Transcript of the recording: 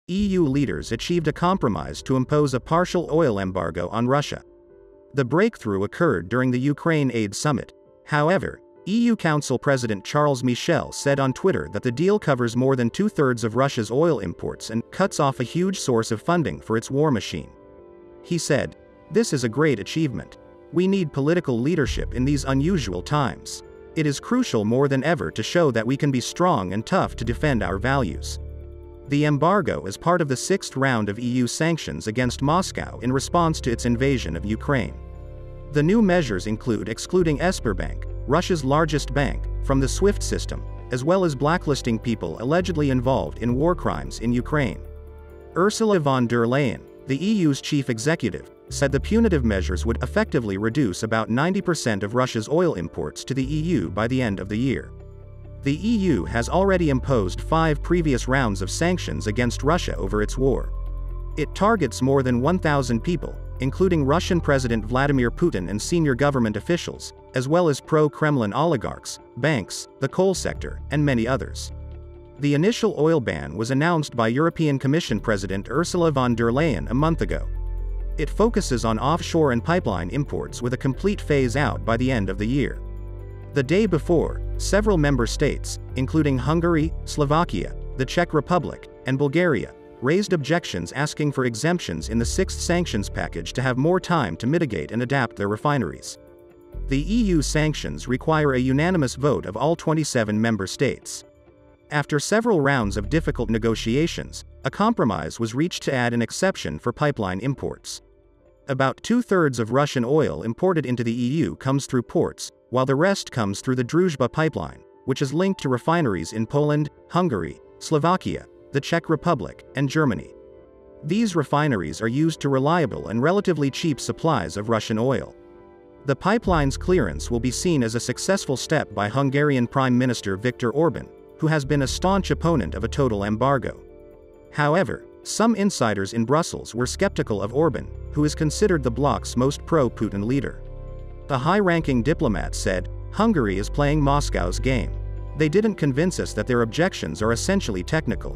EU leaders achieved a compromise to impose a partial oil embargo on Russia. The breakthrough occurred during the Ukraine Aid Summit. However, EU Council President Charles Michel said on Twitter that the deal covers more than two-thirds of Russia's oil imports and cuts off a huge source of funding for its war machine. He said, "This is a great achievement. We need political leadership in these unusual times. It is crucial more than ever to show that we can be strong and tough to defend our values." The embargo is part of the sixth round of EU sanctions against Moscow in response to its invasion of Ukraine. The new measures include excluding Sberbank, Russia's largest bank, from the SWIFT system, as well as blacklisting people allegedly involved in war crimes in Ukraine. Ursula von der Leyen, the EU's chief executive, said the punitive measures would effectively reduce about 90% of Russia's oil imports to the EU by the end of the year. The EU has already imposed 5 previous rounds of sanctions against Russia over its war. It targets more than 1,000 people, including Russian President Vladimir Putin and senior government officials, as well as pro-Kremlin oligarchs, banks, the coal sector, and many others. The initial oil ban was announced by European Commission President Ursula von der Leyen a month ago. It focuses on offshore and pipeline imports with a complete phase-out by the end of the year. The day before, several member states, including Hungary, Slovakia, the Czech Republic, and Bulgaria, raised objections asking for exemptions in the sixth sanctions package to have more time to mitigate and adapt their refineries. The EU sanctions require a unanimous vote of all 27 member states. After several rounds of difficult negotiations, a compromise was reached to add an exception for pipeline imports. About two-thirds of Russian oil imported into the EU comes through ports, while the rest comes through the Druzhba pipeline, which is linked to refineries in Poland, Hungary, Slovakia, the Czech Republic, and Germany. These refineries are used to reliable and relatively cheap supplies of Russian oil. The pipeline's clearance will be seen as a successful step by Hungarian Prime Minister Viktor Orban, who has been a staunch opponent of a total embargo. However, some insiders in Brussels were skeptical of Orban, who is considered the bloc's most pro-Putin leader. A high-ranking diplomat said, "Hungary is playing Moscow's game. They didn't convince us that their objections are essentially technical.